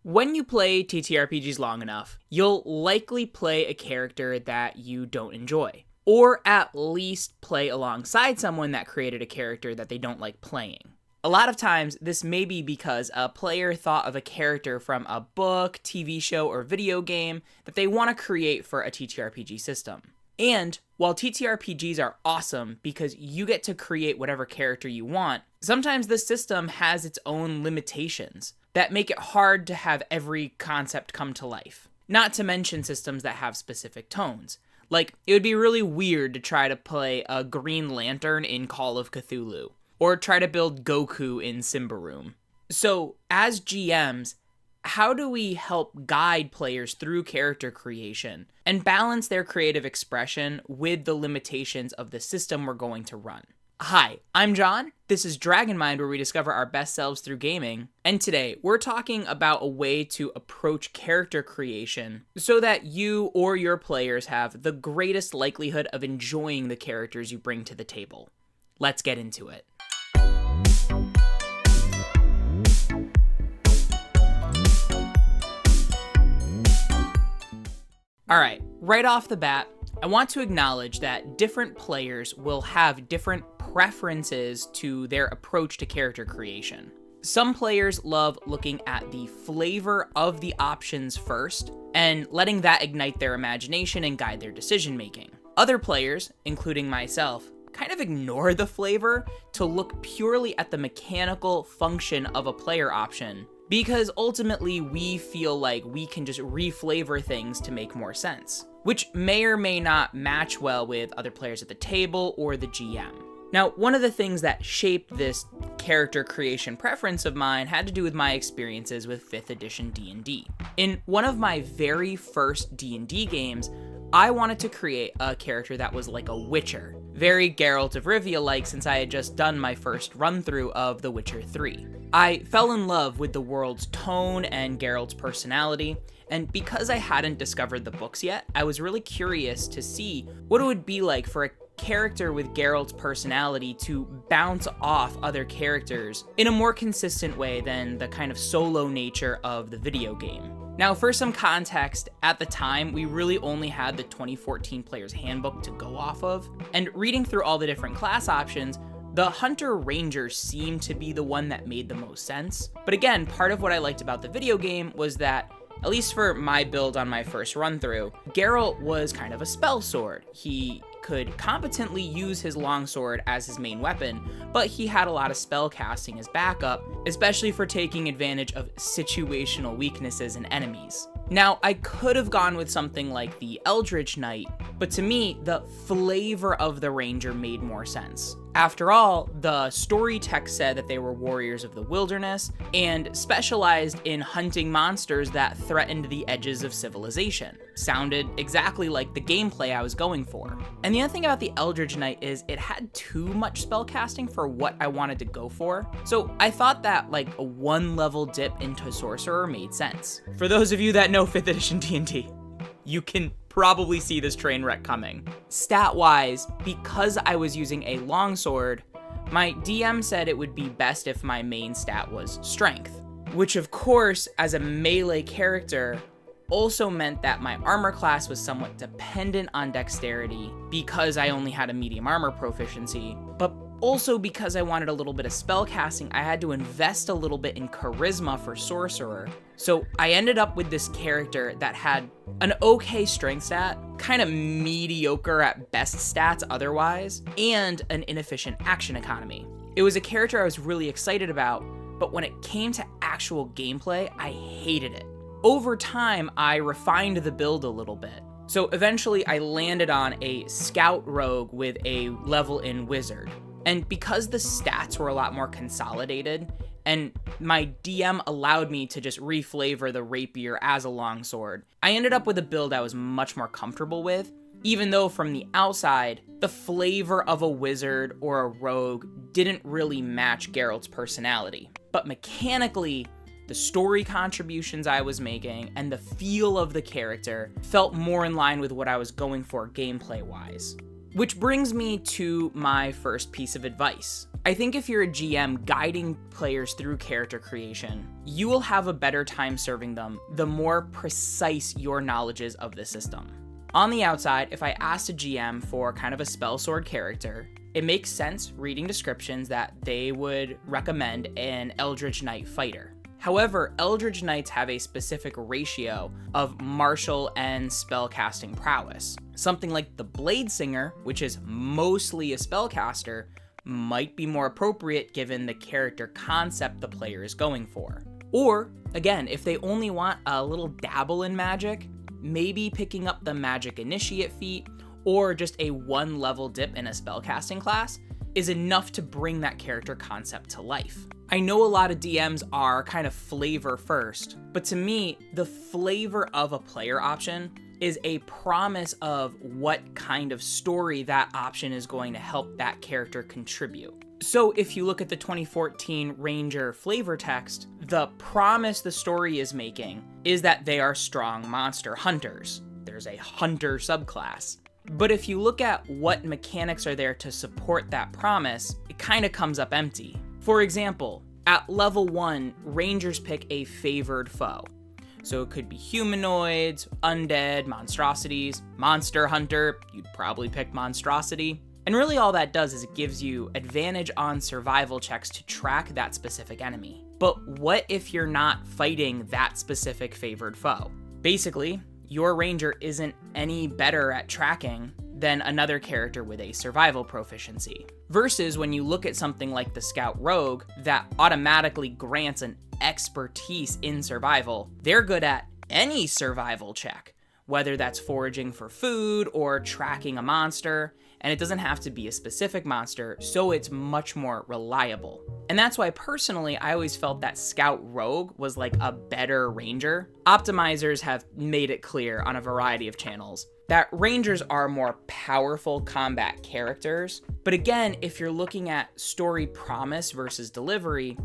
When you play TTRPGs long enough, you'll likely play a character that you don't enjoy, or at least play alongside someone that created a character that they don't like playing. A lot of times, this may be because a player thought of a character from a book, TV show, or video game that they want to create for a TTRPG system. And while TTRPGs are awesome because you get to create whatever character you want, sometimes the system has its own limitations that make it hard to have every concept come to life. Not to mention systems that have specific tones. Like, it would be really weird to try to play a Green Lantern in Call of Cthulhu, or try to build Goku in Simbaroom. So, as GMs, how do we help guide players through character creation and balance their creative expression with the limitations of the system we're going to run? Hi, I'm John. This is Dragon Mind, where we discover our best selves through gaming. And today, we're talking about a way to approach character creation so that you or your players have the greatest likelihood of enjoying the characters you bring to the table. Let's get into it. Alright, right off the bat, I want to acknowledge that different players will have different preferences to their approach to character creation. Some players love looking at the flavor of the options first and letting that ignite their imagination and guide their decision making. Other players, including myself, kind of ignore the flavor to look purely at the mechanical function of a player option, because ultimately we feel like we can just reflavor things to make more sense, which may or may not match well with other players at the table or the GM. Now, one of the things that shaped this character creation preference of mine had to do with my experiences with 5th edition D&D. In one of my very first D&D games, I wanted to create a character that was like a Witcher. Very Geralt of Rivia-like, since I had just done my first run-through of The Witcher 3. I fell in love with the world's tone and Geralt's personality, and because I hadn't discovered the books yet, I was really curious to see what it would be like for a character with Geralt's personality to bounce off other characters in a more consistent way than the kind of solo nature of the video game. Now, for some context, at the time, we really only had the 2014 Player's Handbook to go off of, and reading through all the different class options, the Hunter Ranger seemed to be the one that made the most sense. But again, part of what I liked about the video game was that, at least for my build on my first run through, Geralt was kind of a spell sword. He could competently use his longsword as his main weapon, but he had a lot of spell casting as backup, especially for taking advantage of situational weaknesses in enemies. Now, I could have gone with something like the Eldritch Knight, but to me, the flavor of the Ranger made more sense. After all, the story text said that they were warriors of the wilderness and specialized in hunting monsters that threatened the edges of civilization. Sounded exactly like the gameplay I was going for. And the other thing about the Eldritch Knight is it had too much spellcasting for what I wanted to go for. So I thought that like a 1-level dip into Sorcerer made sense. For those of you that know 5th edition D&D, you can probably see this train wreck coming. Stat-wise, because I was using a longsword, my DM said it would be best if my main stat was strength, which of course, as a melee character, also meant that my armor class was somewhat dependent on dexterity because I only had a medium armor proficiency, but also because I wanted a little bit of spell casting, I had to invest a little bit in charisma for Sorcerer. So I ended up with this character that had an okay strength stat, kind of mediocre at best stats otherwise, and an inefficient action economy. It was a character I was really excited about, but when it came to actual gameplay, I hated it. Over time, I refined the build a little bit. So eventually I landed on a Scout Rogue with a level in Wizard. And because the stats were a lot more consolidated, and my DM allowed me to just reflavor the rapier as a longsword, I ended up with a build I was much more comfortable with, even though from the outside, the flavor of a wizard or a rogue didn't really match Geralt's personality. But mechanically, the story contributions I was making and the feel of the character felt more in line with what I was going for gameplay-wise. Which brings me to my first piece of advice. I think if you're a GM guiding players through character creation, you will have a better time serving them the more precise your knowledge is of the system. On the outside, if I asked a GM for kind of a spell sword character, it makes sense reading descriptions that they would recommend an Eldritch Knight fighter. However, Eldritch Knights have a specific ratio of martial and spellcasting prowess. Something like the Blade Singer, which is mostly a spellcaster, might be more appropriate given the character concept the player is going for. Or, again, if they only want a little dabble in magic, maybe picking up the Magic Initiate feat or just a 1-level dip in a spellcasting class is enough to bring that character concept to life. I know a lot of DMs are kind of flavor first, but to me, the flavor of a player option is a promise of what kind of story that option is going to help that character contribute. So if you look at the 2014 Ranger flavor text, the promise the story is making is that they are strong monster hunters. There's a hunter subclass. But if you look at what mechanics are there to support that promise, it kind of comes up empty. For example, at level 1, Rangers pick a favored foe. So it could be humanoids, undead, monstrosities, monster hunter, you'd probably pick monstrosity. And really all that does is it gives you advantage on survival checks to track that specific enemy. But what if you're not fighting that specific favored foe? Basically, your ranger isn't any better at tracking than another character with a survival proficiency. Versus when you look at something like the Scout Rogue that automatically grants an expertise in survival, they're good at any survival check, whether that's foraging for food or tracking a monster, and it doesn't have to be a specific monster, so it's much more reliable. And that's why personally, I always felt that Scout Rogue was like a better ranger. Optimizers have made it clear on a variety of channels that rangers are more powerful combat characters. But again, if you're looking at story promise versus delivery,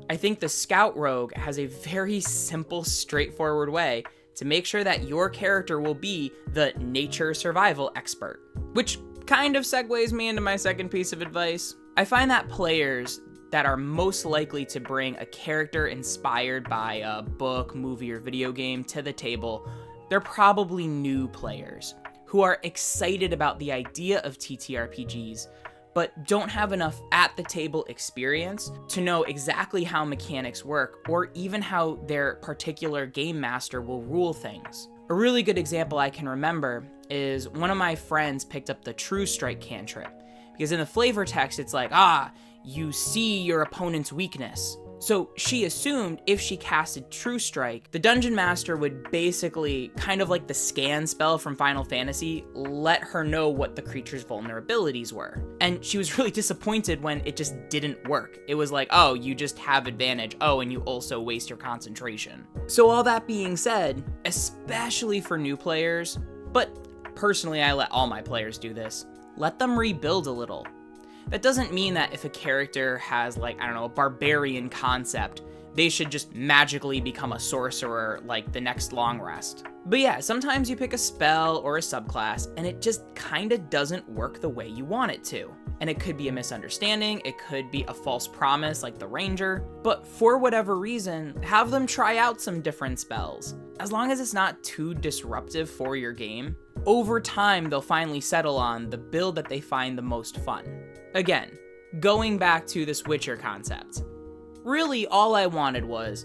I think the Scout Rogue has a very simple, straightforward way to make sure that your character will be the nature survival expert. Which kind of segues me into my second piece of advice. I find that players that are most likely to bring a character inspired by a book, movie, or video game to the table, they're probably new players who are excited about the idea of TTRPGs, but don't have enough at-the-table experience to know exactly how mechanics work or even how their particular game master will rule things. A really good example I can remember is one of my friends picked up the True Strike cantrip, because in the flavor text it's like, you see your opponent's weakness. So she assumed if she casted True Strike, the Dungeon Master would basically, kind of like the scan spell from Final Fantasy, let her know what the creature's vulnerabilities were. And she was really disappointed when it just didn't work. It was like, oh, you just have advantage. Oh, and you also waste your concentration. So all that being said, especially for new players, but personally I let all my players do this, let them rebuild a little. That doesn't mean that if a character has, like, I don't know, a barbarian concept, they should just magically become a sorcerer like the next long rest. But yeah, sometimes you pick a spell or a subclass and it just kinda doesn't work the way you want it to. And it could be a misunderstanding, it could be a false promise like the ranger, but for whatever reason, have them try out some different spells. As long as it's not too disruptive for your game, over time they'll finally settle on the build that they find the most fun. Again, going back to this Witcher concept, really all I wanted was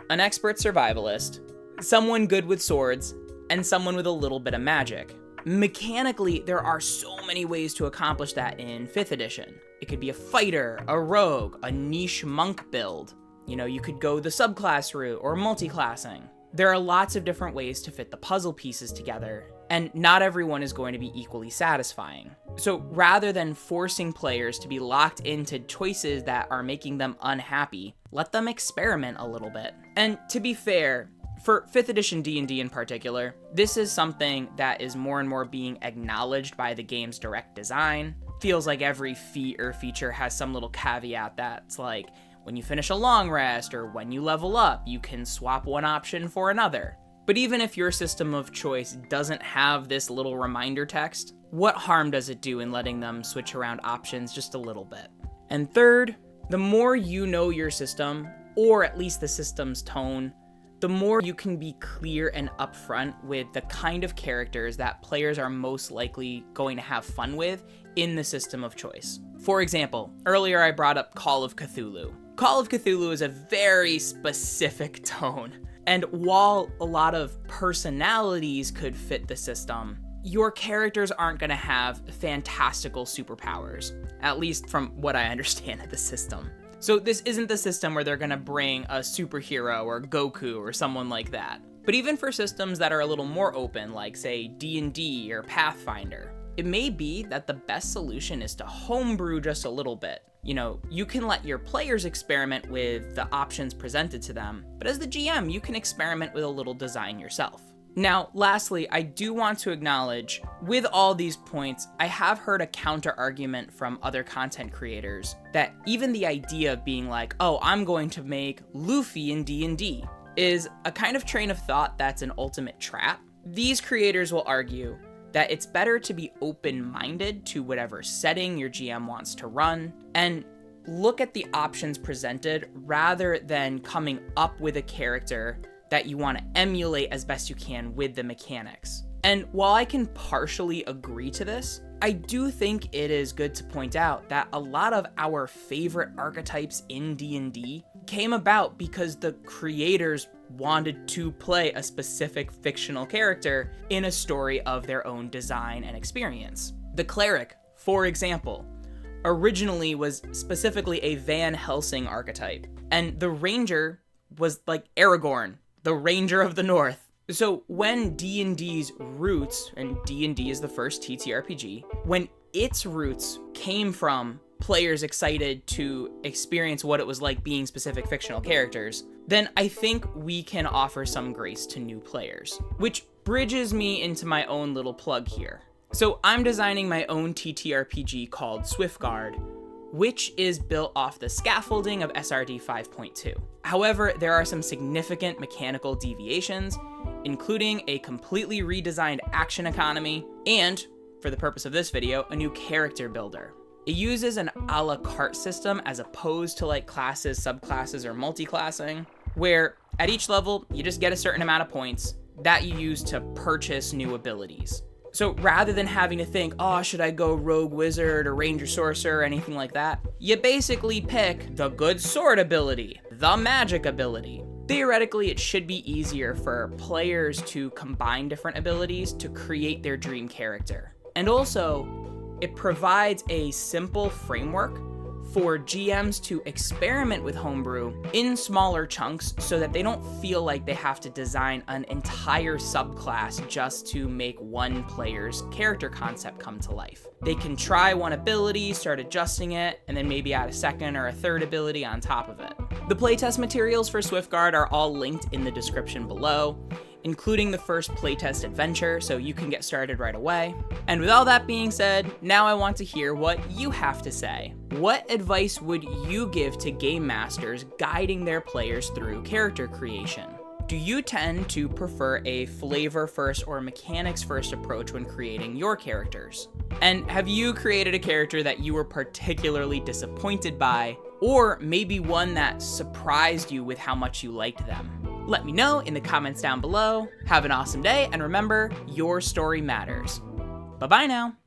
an expert survivalist, someone good with swords, and someone with a little bit of magic. Mechanically, there are so many ways to accomplish that in 5th edition. It could be a fighter, a rogue, a niche monk build. You know, you could go the subclass route or multi-classing. There are lots of different ways to fit the puzzle pieces together, and not everyone is going to be equally satisfying. So rather than forcing players to be locked into choices that are making them unhappy, let them experiment a little bit. And to be fair, for 5th edition D&D in particular, this is something that is more and more being acknowledged by the game's direct design. Feels like every feat or feature has some little caveat that's like, when you finish a long rest or when you level up, you can swap one option for another. But even if your system of choice doesn't have this little reminder text, what harm does it do in letting them switch around options just a little bit? And third, the more you know your system, or at least the system's tone, the more you can be clear and upfront with the kind of characters that players are most likely going to have fun with in the system of choice. For example, earlier I brought up Call of Cthulhu. Call of Cthulhu is a very specific tone, and while a lot of personalities could fit the system, your characters aren't going to have fantastical superpowers, at least from what I understand of the system. So this isn't the system where they're going to bring a superhero or Goku or someone like that. But even for systems that are a little more open, like say D&D or Pathfinder, it may be that the best solution is to homebrew just a little bit. You know, you can let your players experiment with the options presented to them, but as the GM, you can experiment with a little design yourself. Now, lastly, I do want to acknowledge, with all these points, I have heard a counter argument from other content creators that even the idea of being like, oh, I'm going to make Luffy in D&D is a kind of train of thought that's an ultimate trap. These creators will argue that it's better to be open-minded to whatever setting your GM wants to run and look at the options presented rather than coming up with a character that you want to emulate as best you can with the mechanics. And while I can partially agree to this, I do think it is good to point out that a lot of our favorite archetypes in D&D came about because the creators wanted to play a specific fictional character in a story of their own design and experience. The cleric, for example, originally was specifically a Van Helsing archetype, and the ranger was like Aragorn, the Ranger of the North. So when D&D's roots, and D&D is the first TTRPG, when its roots came from players excited to experience what it was like being specific fictional characters, then I think we can offer some grace to new players, which bridges me into my own little plug here. So I'm designing my own TTRPG called Swiftguard, which is built off the scaffolding of SRD 5.2. However, there are some significant mechanical deviations, including a completely redesigned action economy, and, for the purpose of this video, a new character builder. It uses an a la carte system as opposed to like classes, subclasses, or multi-classing, where at each level, you just get a certain amount of points that you use to purchase new abilities. So rather than having to think, oh, should I go rogue wizard or ranger sorcerer or anything like that, you basically pick the good sword ability, the magic ability. Theoretically, it should be easier for players to combine different abilities to create their dream character. And also, it provides a simple framework for GMs to experiment with homebrew in smaller chunks so that they don't feel like they have to design an entire subclass just to make one player's character concept come to life. They can try one ability, start adjusting it, and then maybe add a second or a third ability on top of it. The playtest materials for Swiftguard are all linked in the description below, including the first playtest adventure, so you can get started right away. And with all that being said, now I want to hear what you have to say. What advice would you give to game masters guiding their players through character creation? Do you tend to prefer a flavor first or mechanics first approach when creating your characters? And have you created a character that you were particularly disappointed by, or maybe one that surprised you with how much you liked them? Let me know in the comments down below. Have an awesome day, and remember, your story matters. Bye-bye now.